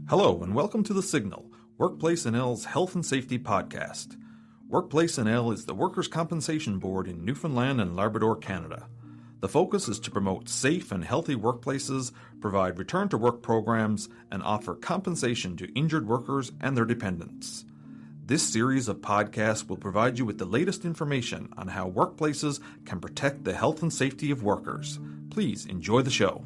Hello and welcome to The Signal, WorkplaceNL's health and safety podcast. WorkplaceNL is the Workers' Compensation Board in Newfoundland and Labrador, Canada. The focus is to promote safe and healthy workplaces, provide return-to-work programs, and offer compensation to injured workers and their dependents. This series of podcasts will provide you with the latest information on how workplaces can protect the health and safety of workers. Please enjoy the show.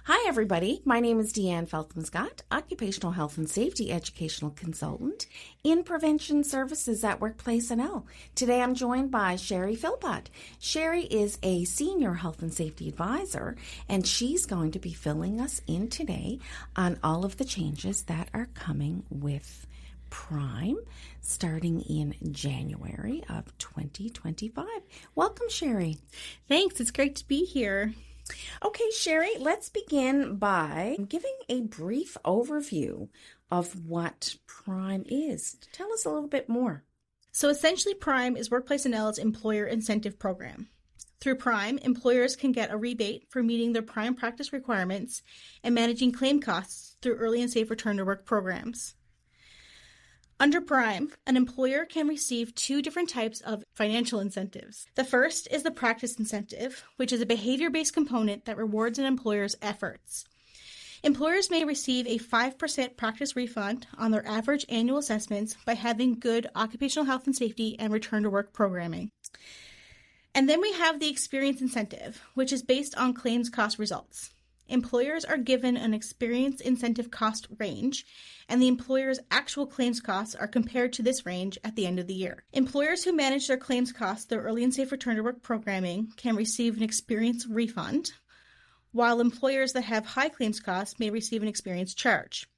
Hi, everybody. My name is DeeAnne Feltham-Scott, Occupational Health and Safety Educational Consultant in Prevention Services at WorkplaceNL. Today, I'm joined by Sheri Philpott. Sheri is a Senior Health and Safety Advisor, and she's going to be filling us in today on all of the changes that are coming with Prime starting in January of 2025. Welcome, Sheri. Thanks. It's great to be here. Okay, Sheri, let's begin by giving a brief overview of what Prime is. Tell us a little bit more. So essentially, Prime is WorkplaceNL's employer incentive program. Through Prime, employers can get a rebate for meeting their Prime practice requirements and managing claim costs through early and safe return to work programs. Under Prime, an employer can receive two different types of financial incentives. The first is the practice incentive, which is a behavior-based component that rewards an employer's efforts. Employers may receive a 5% practice refund on their average annual assessments by having good occupational health and safety and return-to-work programming. And then we have the experience incentive, which is based on claims cost results. Employers are given an experience incentive cost range, and the employer's actual claims costs are compared to this range at the end of the year. Employers who manage their claims costs through early and safe return to work programming can receive an experience refund, while employers that have high claims costs may receive an experience charge.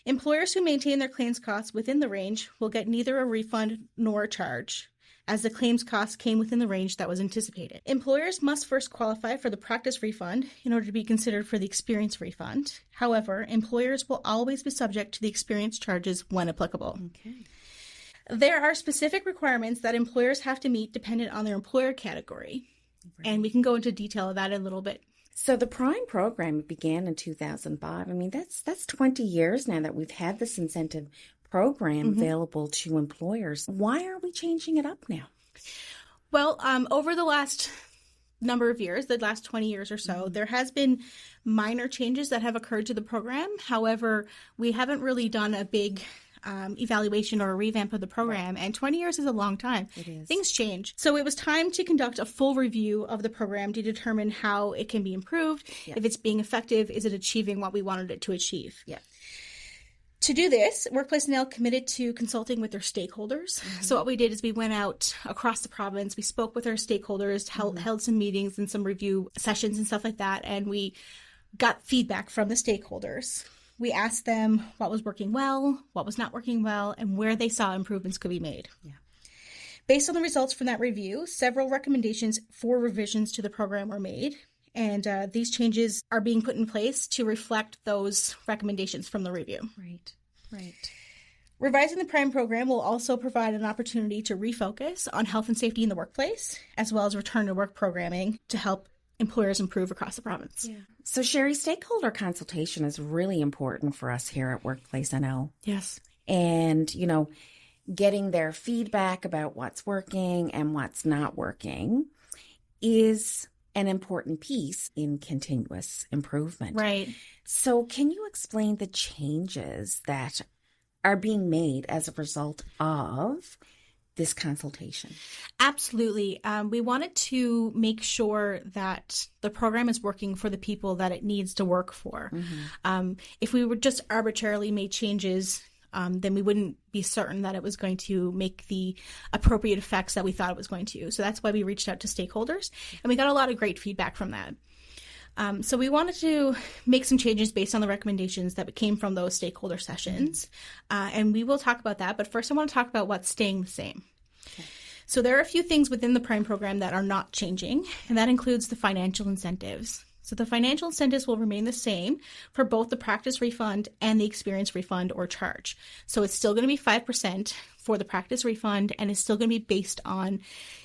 Employers who maintain their claims costs within the range will get neither a refund nor a charge, as the claims costs came within the range that was anticipated. Employers must first qualify for the practice refund in order to be considered for the experience refund. However, employers will always be subject to the experience charges when applicable. Okay. There are specific requirements that employers have to meet dependent on their employer category, and we can go into detail of that in a little bit. So the Prime program began in 2005. I mean, that's 20 years now that we've had this incentive program available to employers. Why are we changing it up now? Well, over the last number of years, the last 20 years or so, there has been minor changes that have occurred to the program. However, we haven't really done a big evaluation or a revamp of the program, and 20 years is a long time. It is. Things change. So it was time to conduct a full review of the program to determine how it can be improved, if it's being effective, is it achieving what we wanted it to achieve. Yeah. To do this, WorkplaceNL committed to consulting with their stakeholders. So what we did is we went out across the province, we spoke with our stakeholders, held some meetings and some review sessions and stuff like that, and we got feedback from the stakeholders. We asked them what was working well, what was not working well, and where they saw improvements could be made. Yeah. Based on the results from that review, several recommendations for revisions to the program were made. And these changes are being put in place to reflect those recommendations from the review. Right. Revising the Prime program will also provide an opportunity to refocus on health and safety in the workplace, as well as return to work programming to help employers improve across the province. Yeah. So, Sheri, stakeholder consultation is really important for us here at WorkplaceNL. Yes. And, getting their feedback about what's working and what's not working is an important piece in continuous improvement. Right. So can you explain the changes that are being made as a result of this consultation? Absolutely. We wanted to make sure that the program is working for the people that it needs to work for. If we were just arbitrarily made changes, then we wouldn't be certain that it was going to make the appropriate effects that we thought it was going to. So that's why we reached out to stakeholders, and we got a lot of great feedback from that. So we wanted to make some changes based on the recommendations that came from those stakeholder sessions, and we will talk about that. But first, I want to talk about what's staying the same. Okay. So there are a few things within the Prime program that are not changing, and that includes the financial incentives. So the financial incentives will remain the same for both the practice refund and the experience refund or charge. So it's still going to be 5% for the practice refund, and it's still going to be based on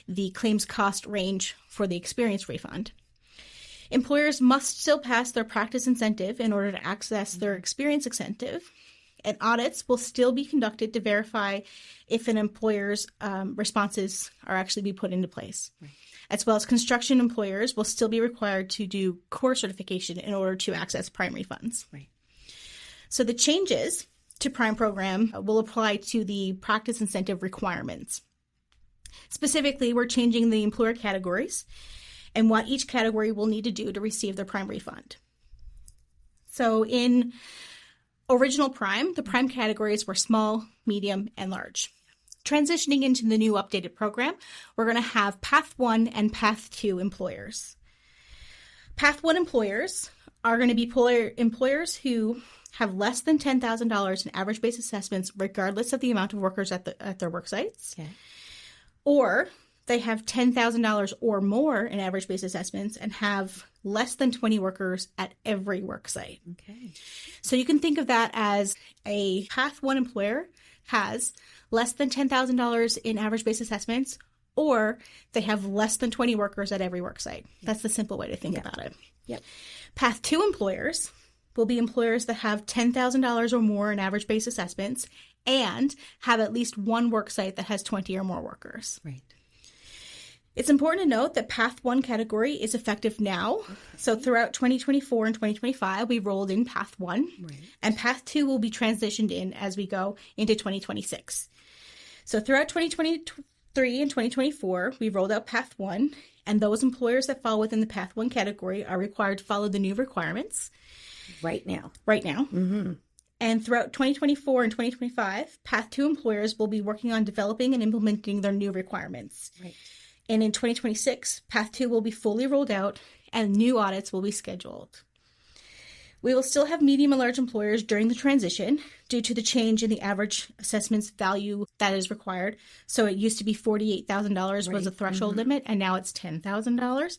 the claims cost range for the experience refund. Employers must still pass their practice incentive in order to access their experience incentive, and audits will still be conducted to verify if an employer's responses are actually be put into place. Right. As well as construction employers will still be required to do core certification in order to access prime refunds. Right. So the changes to prime program will apply to the practice incentive requirements. Specifically, we're changing the employer categories and what each category will need to do to receive their prime refund. So in original prime, the prime categories were small, medium, and large. Transitioning into the new updated program, we're going to have Path 1 and Path 2 employers. Path 1 employers are going to be employers who have less than $10,000 in average base assessments, regardless of the amount of workers at their work sites. Okay. Or they have $10,000 or more in average base assessments and have less than 20 workers at every work site. Okay. So you can think of that as a Path 1 employer has less than $10,000 in average base assessments, or they have less than 20 workers at every work site. That's the simple way to think about it. Yep. Path 2 employers will be employers that have $10,000 or more in average base assessments and have at least one work site that has 20 or more workers. Right. It's important to note that Path 1 category is effective now. Okay. So throughout 2024 and 2025, we rolled in Path 1. Right. And Path 2 will be transitioned in as we go into 2026. So throughout 2023 and 2024, we rolled out Path 1. And those employers that fall within the Path 1 category are required to follow the new requirements. Right now. Mm-hmm. And throughout 2024 and 2025, Path 2 employers will be working on developing and implementing their new requirements. Right. And in 2026, Path 2 will be fully rolled out and new audits will be scheduled. We will still have medium and large employers during the transition due to the change in the average assessments value that is required. So it used to be $48,000 was a threshold limit, and now it's $10,000.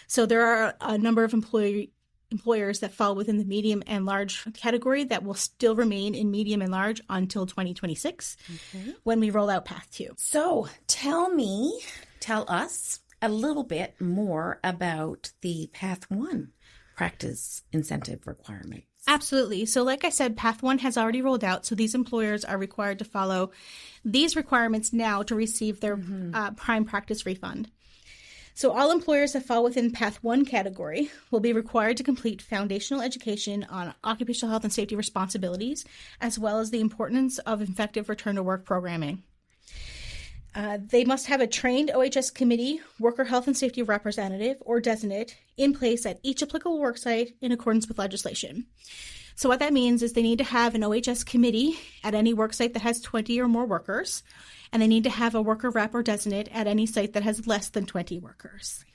So there are a number of employers that fall within the medium and large category that will still remain in medium and large until 2026 when we roll out Path 2. So tell us a little bit more about the Path 1 practice incentive requirements. Absolutely. So like I said, Path 1 has already rolled out, so these employers are required to follow these requirements now to receive their prime practice refund. So all employers that fall within Path 1 category will be required to complete foundational education on occupational health and safety responsibilities, as well as the importance of effective return to work programming. They must have a trained OHS committee, worker health and safety representative, or designate in place at each applicable worksite in accordance with legislation. So what that means is they need to have an OHS committee at any worksite that has 20 or more workers, and they need to have a worker rep or designate at any site that has less than 20 workers.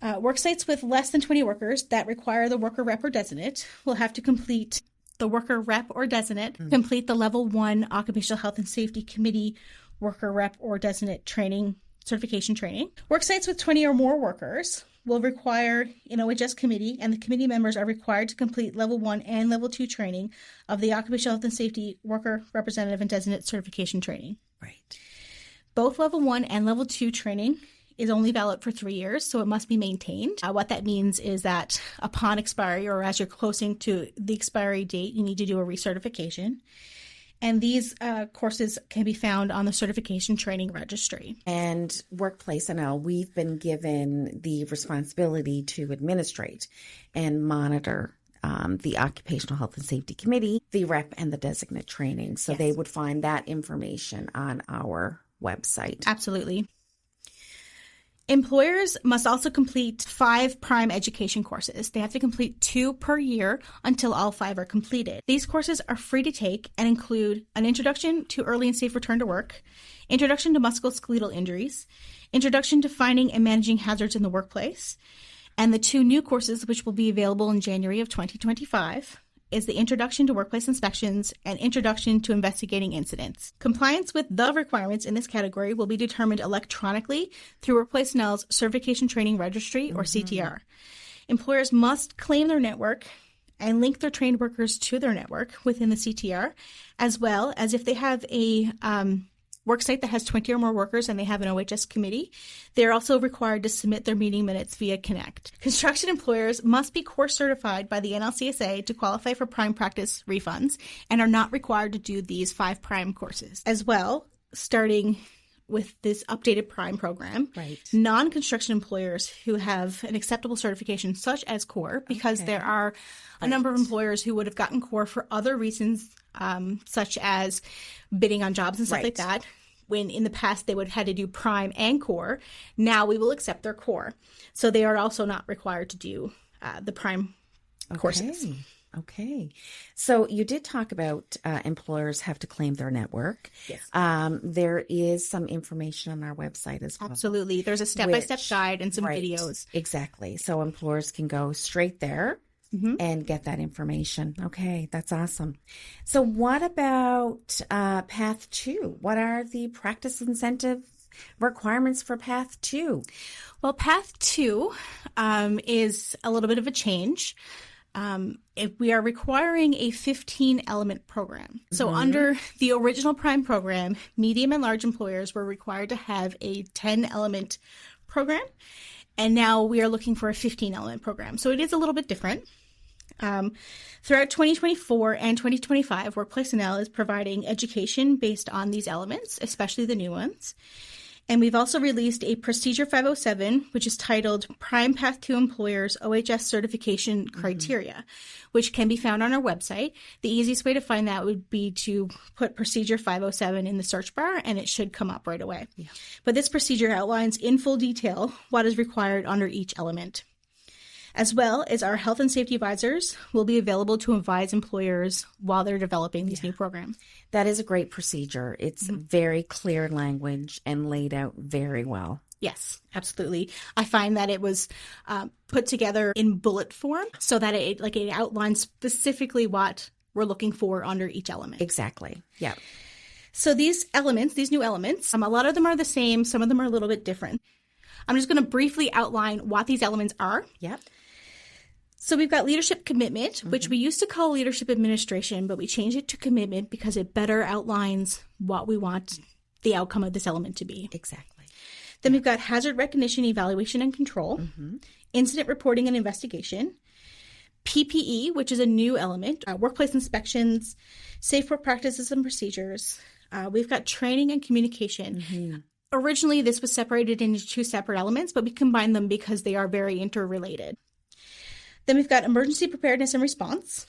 Worksites with less than 20 workers that require the worker rep or designate will have to complete the worker rep or designate, complete the Level 1 Occupational Health and Safety Committee worker rep or designate training, certification training. Worksites with 20 or more workers will require an OHS committee, and the committee members are required to complete Level 1 and Level 2 training of the Occupational Health and Safety Worker Representative and Designate Certification Training. Right. Both Level 1 and Level 2 training is only valid for 3 years, so it must be maintained. What that means is that upon expiry, or as you're closing to the expiry date, you need to do a recertification. And these courses can be found on the Certification Training Registry. And WorkplaceNL, we've been given the responsibility to administrate and monitor the Occupational Health and Safety Committee, the rep, and the designate training. So they would find that information on our website. Absolutely. Employers must also complete 5 prime education courses. They have to complete 2 per year until all 5 are completed. These courses are free to take and include an introduction to early and safe return to work, introduction to musculoskeletal injuries, introduction to finding and managing hazards in the workplace, and the 2 new courses which will be available in January of 2025 is the Introduction to Workplace Inspections and Introduction to Investigating Incidents. Compliance with the requirements in this category will be determined electronically through WorkplaceNL's Certification Training Registry, or CTR. Employers must claim their network and link their trained workers to their network within the CTR, as well as if they have a worksite that has 20 or more workers and they have an OHS committee, they're also required to submit their meeting minutes via Connect. Construction employers must be course certified by the NLCSA to qualify for prime practice refunds and are not required to do these 5 prime courses. As well, starting with this updated prime program, Right. non-construction employers who have an acceptable certification such as CORE, because there are a number of employers who would have gotten CORE for other reasons, such as bidding on jobs and stuff like that. When in the past they would have had to do prime and CORE, now we will accept their CORE. So they are also not required to do the prime courses. Okay. So you did talk about employers have to claim their network. Yes. There is some information on our website as well. Absolutely. There's a step-by-step guide and some videos. Exactly. So employers can go straight there and get that information. Okay, that's awesome. So what about Path 2? What are the practice incentive requirements for Path 2? Well, Path 2 is a little bit of a change. If we are requiring a 15-element program. So under the original prime program, medium and large employers were required to have a 10-element program. And now we are looking for a 15-element program. So it is a little bit different. Throughout 2024 and 2025, WorkplaceNL is providing education based on these elements, especially the new ones. And we've also released a Procedure 507, which is titled Prime Path 2 Employers OHS Certification Criteria, which can be found on our website. The easiest way to find that would be to put Procedure 507 in the search bar, and it should come up right away. Yeah. But this procedure outlines in full detail what is required under each element. As well as our health and safety advisors will be available to advise employers while they're developing these new programs. That is a great procedure. It's very clear language and laid out very well. Yes, absolutely. I find that it was put together in bullet form so that it outlines specifically what we're looking for under each element. Exactly. Yeah. So these elements, these new elements, a lot of them are the same. Some of them are a little bit different. I'm just going to briefly outline what these elements are. Yep. So we've got leadership commitment, which we used to call leadership administration, but we changed it to commitment because it better outlines what we want the outcome of this element to be. Exactly. Then we've got hazard recognition, evaluation, and control, incident reporting and investigation, PPE, which is a new element, workplace inspections, safe work practices and procedures. We've got training and communication. Originally, this was separated into 2 separate elements, but we combined them because they are very interrelated. Then we've got emergency preparedness and response,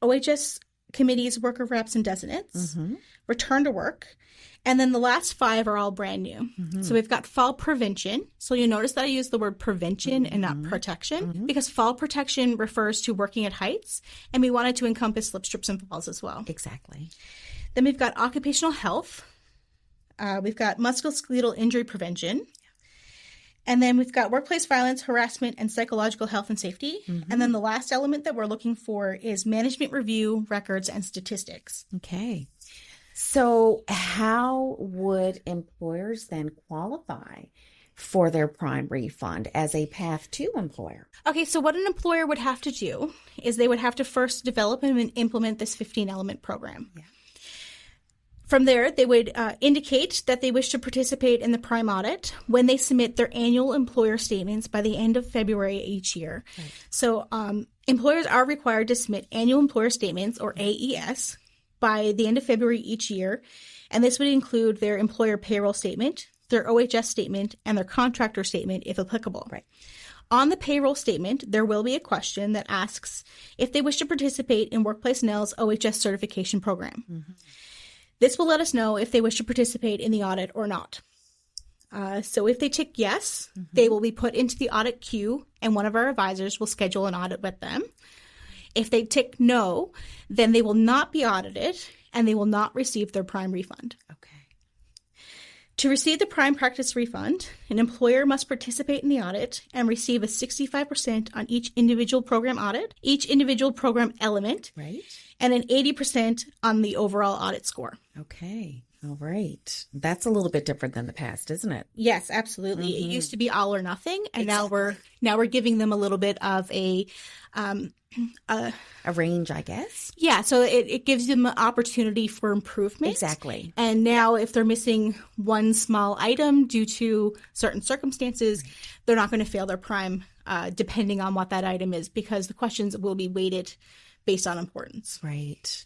OHS committees, worker reps, and designates, return to work, and then the last 5 are all brand new. So we've got fall prevention. So you'll notice that I use the word prevention and not protection because fall protection refers to working at heights, and we wanted to encompass slip, trips, and falls as well. Exactly. Then we've got occupational health. We've got musculoskeletal injury prevention. And then we've got workplace violence, harassment, and psychological health and safety. And then the last element that we're looking for is management review, records, and statistics. Okay. So how would employers then qualify for their prime refund as a Path 2 employer? Okay, so what an employer would have to do is they would have to first develop and implement this 15-element program. Yeah. From there, they would indicate that they wish to participate in the prime audit when they submit their annual employer statements by the end of February each year. Right. So employers are required to submit annual employer statements, or AES, by the end of February each year. And this would include their employer payroll statement, their OHS statement, and their contractor statement, if applicable. Right. On the payroll statement, there will be a question that asks if they wish to participate in WorkplaceNL's OHS certification program. This will let us know if they wish to participate in the audit or not. So if they tick yes, they will be put into the audit queue, and one of our advisors will schedule an audit with them. If they tick no, then they will not be audited, and they will not receive their prime refund. Okay. To receive the prime practice refund, an employer must participate in the audit and receive a 65% on each individual program audit, each individual program element, right, and an 80% on the overall audit score. Okay. All right. That's a little bit different than the past, isn't it? Yes, absolutely. It used to be all or nothing, and now we're giving them a little bit of a range, I guess. Yeah, so it gives them an opportunity for improvement. Exactly. And now if they're missing one small item due to certain circumstances, they're not going to fail their prime depending on what that item is, because the questions will be weighted based on importance. Right.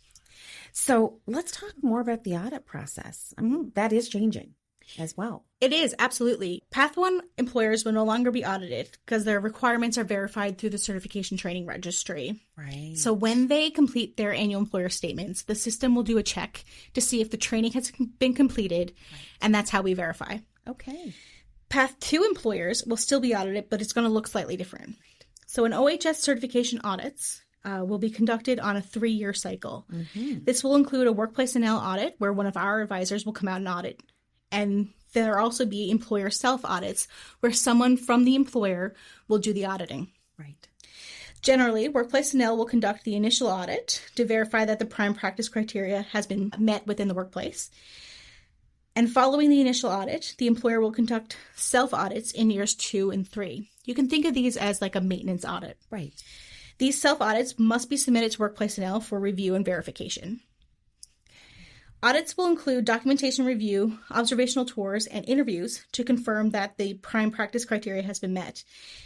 So let's talk more about the audit process. That is changing as well. It is, absolutely. Path 1 employers will no longer be audited because their requirements are verified through the Certification Training Registry. Right. So when they complete their annual employer statements, the system will do a check to see if the training has been completed, and that's how we verify. Okay. Path 2 employers will still be audited, but it's going to look slightly different. So an OHS certification audits will be conducted on a 3-year cycle. This will include a WorkplaceNL audit where one of our advisors will come out and audit. And there will also be employer self-audits where someone from the employer will do the auditing. Right. Generally, WorkplaceNL will conduct the initial audit to verify that the prime practice criteria has been met within the workplace. And following the initial audit, the employer will conduct self-audits in years 2 and 3. You can think of these as like a maintenance audit. Right. These self-audits must be submitted to WorkplaceNL for review and verification. Audits will include documentation review, observational tours, and interviews to confirm that the prime practice criteria has been met.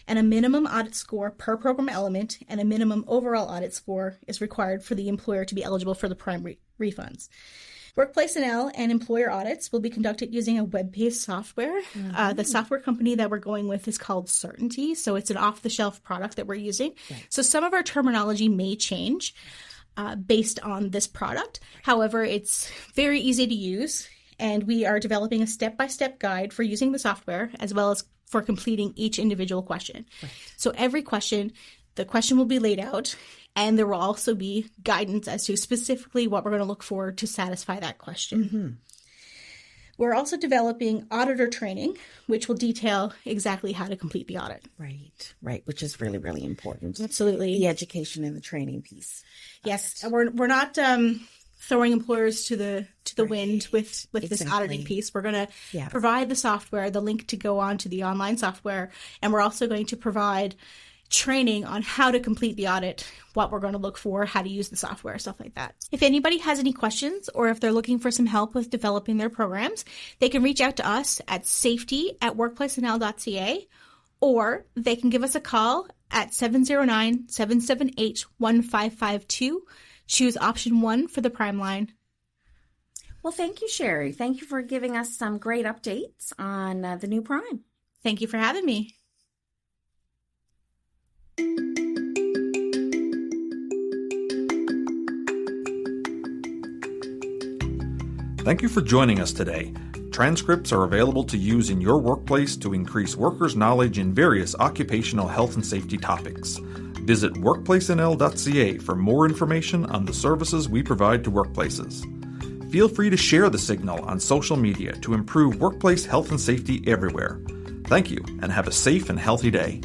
And a minimum audit score per program element and a minimum overall audit score is required for the employer to be eligible for the prime refunds. WorkplaceNL and employer audits will be conducted using a web-based software. The software company that we're going with is called Certainty, so it's an off-the-shelf product that we're using. Right. So some of our terminology may change based on this product. However, it's very easy to use, and we are developing a step-by-step guide for using the software as well as for completing each individual question. Right. So every question, the question will be laid out, and there will also be guidance as to specifically what we're going to look for to satisfy that question. We're also developing auditor training, which will detail exactly how to complete the audit. Right, which is really, really important. Absolutely. The education and the training piece. Yes, we're not throwing employers to the wind with this auditing piece. We're going to provide the software, the link to go on to the online software, and we're also going to provide training on how to complete the audit, what we're going to look for, how to use the software, stuff like that. If anybody has any questions or if they're looking for some help with developing their programs, they can reach out to us at safety@workplacenl.ca, or they can give us a call at 709-778-1552. Choose option 1 for the Prime line. Well, thank you, Sheri. Thank you for giving us some great updates on the new Prime. Thank you for having me. Thank you for joining us today. Transcripts are available to use in your workplace to increase workers' knowledge in various occupational health and safety topics. Visit WorkplaceNL.ca for more information on the services we provide to workplaces. Feel free to share the signal on social media to improve workplace health and safety everywhere. Thank you, and have a safe and healthy day.